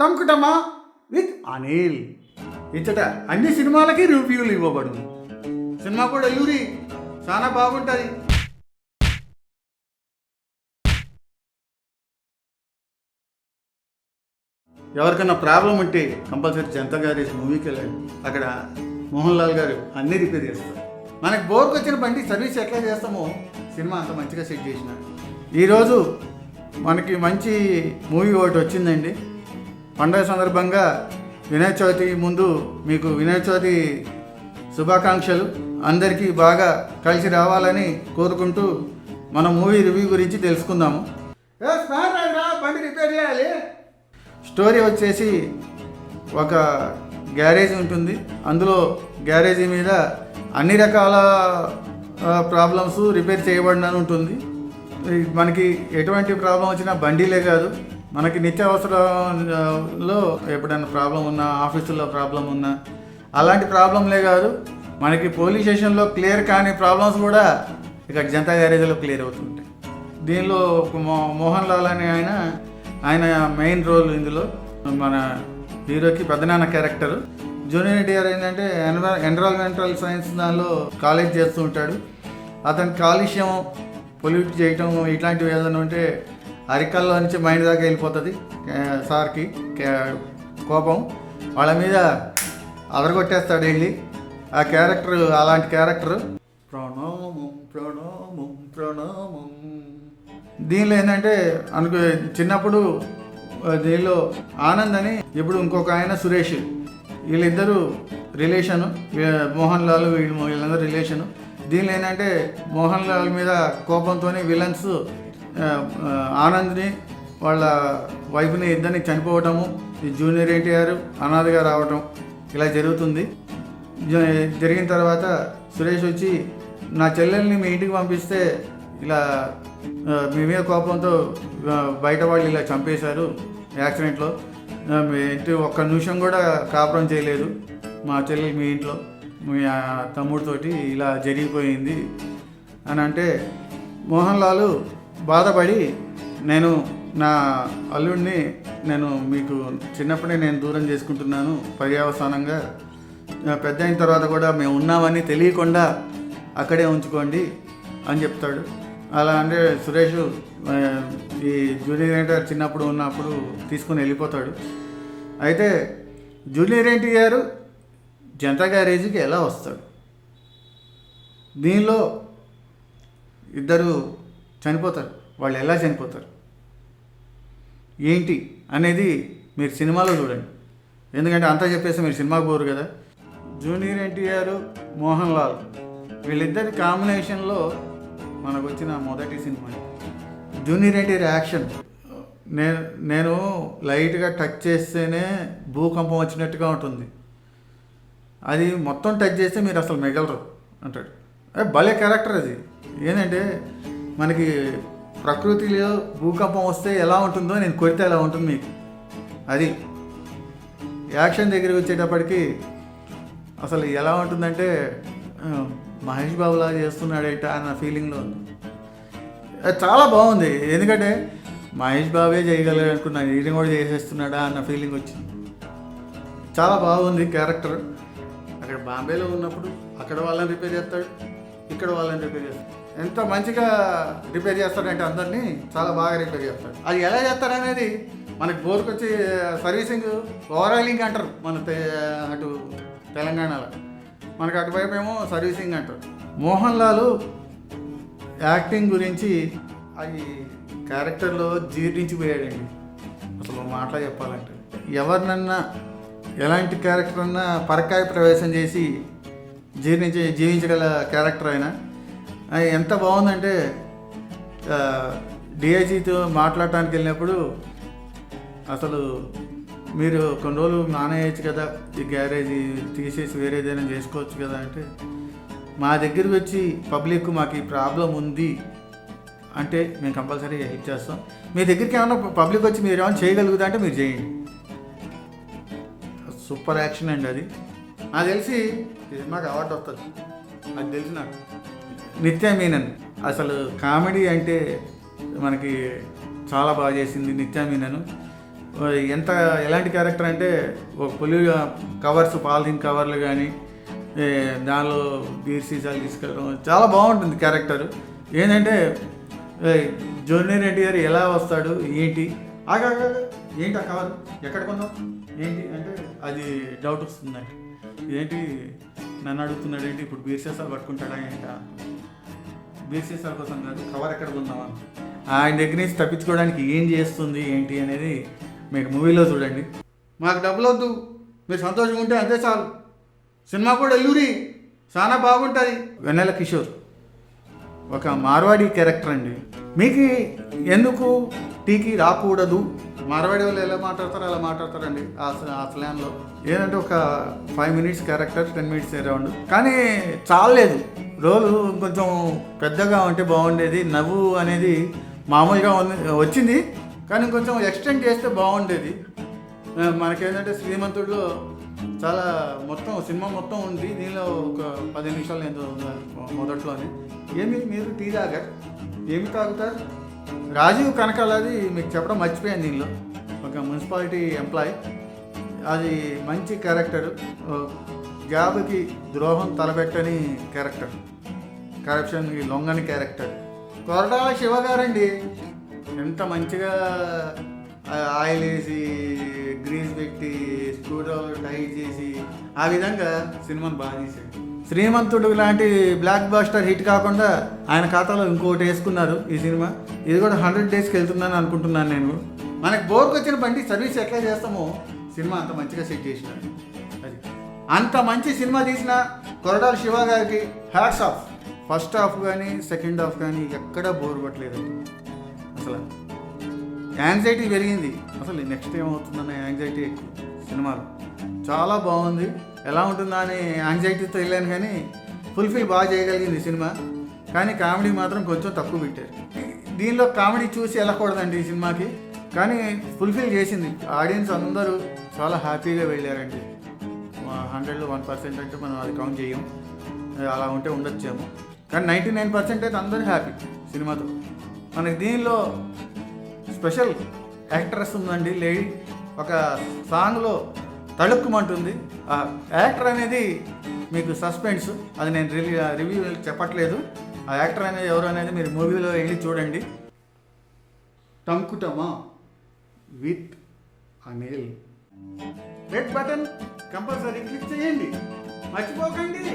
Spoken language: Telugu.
టంకుటమా విత్ అనిల్. ఇచ్చట అన్ని సినిమాలకి రివ్యూలు ఇవ్వబడు. సినిమా కూడా యూరి చాలా బాగుంటుంది. ఎవరికైనా ప్రాబ్లం ఉంటే కంపల్సరీ జనతా గారి మూవీకి వెళ్ళండి. అక్కడ మోహన్ లాల్ గారు అన్నీ రిపేర్ చేస్తారు. మనకి బోర్కి వచ్చిన బండి సర్వీస్ ఎట్లా చేస్తామో సినిమా అంత మంచిగా సెట్ చేసిన. ఈరోజు మనకి మంచి మూవీ ఒకటి వచ్చిందండి. పండుగ సందర్భంగా వినాయక చవితి ముందు మీకు వినాయక చవితి శుభాకాంక్షలు. అందరికీ బాగా కలిసి రావాలని కోరుకుంటూ మన మూవీ రివ్యూ గురించి తెలుసుకుందాము. బండి రిపేర్ చేయాలి. స్టోరీ వచ్చేసి ఒక గ్యారేజ్ ఉంటుంది. అందులో గ్యారేజీ మీద అన్ని రకాల ప్రాబ్లమ్స్ రిపేర్ చేయబడినని ఉంటుంది. మనకి ఎటువంటి ప్రాబ్లం వచ్చినా బండిలే కాదు, మనకి నిత్యావసరంలో ఎప్పుడైనా ప్రాబ్లం ఉన్నా, ఆఫీసుల్లో ప్రాబ్లం ఉన్నా, అలాంటి ప్రాబ్లంలే కాదు, మనకి పోలీస్ స్టేషన్లో క్లియర్ కాని ప్రాబ్లమ్స్ కూడా ఇక్కడ జనతా గ్యారేజ్లో క్లియర్ అవుతుంటాయి. దీనిలో మోహన్ లాల్ అని ఆయన మెయిన్ రోల్. ఇందులో మన హీరోకి పెద్దనాన్న క్యారెక్టర్. జూనియర్ ఎన్టీఆర్ ఏంటంటే ఎన్విరాన్మెంటల్ సైన్స్ దానిలో కాలేజ్ చేస్తూ ఉంటాడు. అతని కాలుష్యం, పొల్యూట్ చేయటం ఇట్లాంటివి ఏదైనా ఉంటే అరికల్లో నుంచి మైండ్ దాకా వెళ్ళిపోతుంది. సార్కి కోపం, వాళ్ళ మీద అదరగొట్టేస్తాడు వెళ్ళి. ఆ క్యారెక్టర్ అలాంటి క్యారెక్టర్. ప్రణామం ప్రణామం ప్రణామం. దీనిలో ఏంటంటే చిన్నప్పుడు దీనిలో ఆనంద్ అని, ఇప్పుడు ఇంకొక ఆయన సురేష్, వీళ్ళిద్దరూ రిలేషను. మోహన్ లాల్ వీళ్ళందరూ రిలేషను. దీనిలో ఏంటంటే మోహన్ లాల్ మీద కోపంతో విలన్స్ ఆనంద్ని, వాళ్ళ వైఫ్ని ఇద్దరిని చనిపోవటము, ఈ జూనియర్ ఎన్టీఆర్ అనాథగా రావటం ఇలా జరుగుతుంది. జరిగిన తర్వాత సురేష్ వచ్చి, నా చెల్లెల్ని మీ ఇంటికి పంపిస్తే ఇలా మీ మీద కోపంతో బయట వాళ్ళు ఇలా చంపేశారు యాక్సిడెంట్లో, మీ ఇంటి ఒక్క నిమిషం కూడా కాపురం చేయలేదు మా చెల్లెలు మీ ఇంట్లో, మీ తమ్ముడితోటి ఇలా జరిగిపోయింది అని అంటే, మోహన్ లాల్ బాధపడి, నేను నా అల్లుడిని మీకు చిన్నప్పుడే నేను దూరం చేసుకుంటున్నాను, పర్యవసానంగా పెద్ద అయిన తర్వాత కూడా మేము ఉన్నామని తెలియకుండా అక్కడే ఉంచుకోండి అని చెప్తాడు. అలా అంటే సురేష్ ఈ జూనియర్ ఎన్టీఆర్ చిన్నప్పుడు ఉన్నప్పుడు తీసుకుని వెళ్ళిపోతాడు. అయితే జూనియర్ ఎన్టీఆర్ జనతా గ్యారేజీకి ఎలా వస్తాడు? దీనిలో ఇద్దరు చనిపోతారు. వాళ్ళు ఎలా చనిపోతారు ఏంటి అనేది మీరు సినిమాలో చూడండి. ఎందుకంటే అంతా చెప్పేసి మీరు సినిమాకి పోరు కదా. జూనియర్ ఎన్టీఆర్, మోహన్ లాల్ వీళ్ళిద్దరి కాంబినేషన్లో మనకు వచ్చిన మొదటి సినిమా. జూనియర్ ఎన్టీఆర్ యాక్షన్ నేను లైట్గా టచ్ చేస్తేనే భూకంపం వచ్చినట్టుగా ఉంటుంది, అది మొత్తం టచ్ చేస్తే మీరు అసలు మిగలరు అంటాడు. భలే క్యారెక్టర్ అది. ఏంటంటే మనకి ప్రకృతిలో భూకంపం వస్తే ఎలా ఉంటుందో నేను కొడితే ఎలా ఉంటుంది మీకు, అది యాక్షన్ దగ్గరికి వచ్చేటప్పటికి అసలు ఎలా ఉంటుందంటే మహేష్ బాబులా చేస్తున్నాడేట అన్న ఫీలింగ్లో ఉంది. అది చాలా బాగుంది. ఎందుకంటే మహేష్ బాబే చేయగలరు అనుకున్నాను, ఈయన కూడా చేసేస్తున్నాడా అన్న ఫీలింగ్ వచ్చింది. చాలా బాగుంది క్యారెక్టర్. అక్కడ బాంబేలో ఉన్నప్పుడు అక్కడ వాళ్ళని రిపేర్ చేస్తాడు, ఇక్కడ వాళ్ళని రిపేర్ చేస్తాడు. ఎంత మంచిగా రిపేర్ చేస్తాడంటే అందరినీ చాలా బాగా రిపేర్ చేస్తాడు. అది ఎలా చేస్తారనేది మనకి బోర్కి వచ్చి సర్వీసింగ్, ఓవరాలింగ్ అంటారు మన అటు తెలంగాణలో, మనకు అటువైపు ఏమో సర్వీసింగ్ అంటారు. మోహన్ లాల్ యాక్టింగ్ గురించి అది క్యారెక్టర్లో జీర్ణించిపోయాడండి. అసలు మాటలా చెప్పాలంటే ఎవరినన్నా ఎలాంటి క్యారెక్టర్ అన్నా పరకాయ ప్రవేశం చేసి జీవించగల క్యారెక్టర్ అయినా. అది ఎంత బాగుందంటే డిఐజీతో మాట్లాడటానికి వెళ్ళినప్పుడు అసలు మీరు కొన్ని రోజులు మానేయచ్చు కదా, ఈ గ్యారేజీ తీసేసి వేరేదైనా చేసుకోవచ్చు కదా అంటే, మా దగ్గరికి వచ్చి పబ్లిక్ మాకు ఈ ప్రాబ్లం ఉంది అంటే మేము కంపల్సరీ హెల్ప్ చేస్తాం. మీ దగ్గరికి ఏమన్నా పబ్లిక్ వచ్చి మీరు ఏమైనా చేయగలుగుతా అంటే మీరు చేయండి. సూపర్ యాక్షన్ అండి అది. నాకు తెలిసి ఇది మాకు అవార్డు వస్తుంది, అది తెలిసి నాకు. నిత్య మీనన్ అసలు కామెడీ అంటే మనకి చాలా బాగా చేసింది నిత్య మీనన్. ఎంత ఎలాంటి క్యారెక్టర్ అంటే ఒక పులి కవర్స్ పాలిథిన్ కవర్లు కానీ దానిలో బీర్ సీసాలు తీసుకెళ్ళడం చాలా బాగుంటుంది క్యారెక్టర్. ఏంటంటే జూనియర్ ఎన్టీఆర్ ఎలా వస్తాడు ఏంటి ఆగా ఏంటి ఆ కవర్ ఎక్కడ కొన్నావు ఏంటి అంటే అది డౌట్ వస్తుందండి. ఏంటి నన్ను అడుగుతున్నాడు ఏంటి ఇప్పుడు బీర్ సీసాలు పట్టుకుంటాడా ఏంటా, బీర్ సీసాల కోసం కాదు కవర్ ఎక్కడ కొన్నావా, ఆయన దగ్గర నుంచి తప్పించుకోవడానికి ఏం చేస్తుంది ఏంటి అనేది మీకు మూవీలో చూడండి. మాకు డబ్బులు వద్దు, మీరు సంతోషంగా ఉంటే అంతే చాలు, సినిమా కూడా ఎల్లూరి చాలా బాగుంటుంది. వెన్నెల కిషోర్ ఒక మార్వాడి క్యారెక్టర్ అండి. మీకు ఎందుకు టీకి రాకూడదు, మార్వాడి వాళ్ళు ఎలా మాట్లాడతారో అలా మాట్లాడతారండి ఆ ప్లాన్లో. ఏంటంటే ఒక 5 minutes క్యారెక్టర్, 10 minutes అరౌండ్, కానీ చాలేదు. రోలు కొంచెం పెద్దగా ఉంటే బాగుండేది. నవ్వు అనేది మామూలుగా వచ్చింది కానీ కొంచెం ఎక్స్టెండ్ చేస్తే బాగుండేది. మనకేంటంటే శ్రీమంతుడిలో చాలా మొత్తం సినిమా మొత్తం ఉంది, దీనిలో ఒక 10 నిమిషాలు ఎంతో మొదట్లోనే. ఏమి మీరు టీ తాగారు, ఏమి తాగుతారు? రాజీవ్ కనకాలది మీకు చెప్పడం మర్చిపోయాను. దీనిలో ఒక మున్సిపాలిటీ ఎంప్లాయీ, అది మంచి క్యారెక్టర్, జాబ్కి ద్రోహం తలపెట్టని క్యారెక్టర్, కరప్షన్కి లొంగని క్యారెక్టర్. కొరటాల శివ గారండి, ఎంత మంచిగా ఆయిల్ వేసి గ్రీస్ పెట్టి స్కూటర్ టైట్ చేసి ఆ విధంగా సినిమాను బాగా తీశాడు. శ్రీమంతుడు లాంటి బ్లాక్ బాస్టర్ హిట్ కాకుండా ఆయన ఖాతాలో ఇంకోటి వేసుకున్నారు ఈ సినిమా. ఇది కూడా 100 daysకి వెళ్తుందని అనుకుంటున్నాను నేను. మనకు బోర్కి వచ్చిన బండి సర్వీస్ ఎట్లా చేస్తామో సినిమా అంత మంచిగా సెట్ చేసినాడు. అది అంత మంచి సినిమా తీసిన కొరటాల శివ గారికి హ్యాట్స్ ఆఫ్. ఫస్ట్ హాఫ్ కానీ సెకండ్ హాఫ్ కానీ ఎక్కడా బోర్ పట్టలేదు. అసలు యాంగ్జైటీ పెరిగింది, అసలు నెక్స్ట్ ఏమవుతుందన్న యాంగ్జైటీ ఎక్కువ సినిమాలో. చాలా బాగుంది, ఎలా ఉంటుందా అని యాంగ్జైటీతో వెళ్ళాను కానీ ఫుల్ఫిల్ బాగా చేయగలిగింది సినిమా. కానీ కామెడీ మాత్రం కొంచెం తక్కువ పెట్టారు. దీనిలో కామెడీ చూసి వెళ్ళకూడదండి ఈ సినిమాకి, కానీ ఫుల్ఫిల్ చేసింది. ఆడియన్స్ అందరూ చాలా హ్యాపీగా వెళ్ళారండి. 100లో 1% అంటే మనం అది కౌంట్ చేయం, అలా ఉంటే ఉండొచ్చేమో, కానీ 99% అయితే అందరూ హ్యాపీ సినిమాతో. మనకి దీనిలో స్పెషల్ యాక్ట్రెస్ ఉందండి, లేడీ. ఒక సాంగ్లో తళుక్కుమంటుంది. ఆ యాక్టర్ అనేది మీకు సస్పెన్స్, అది నేను రివ్యూ చెప్పట్లేదు. ఆ యాక్టర్ అనేది ఎవరు అనేది మీరు మూవీలో వెళ్ళి చూడండి. టంకుటమా with Anil. Red button compulsory click చేయండి, మర్చిపోకండి.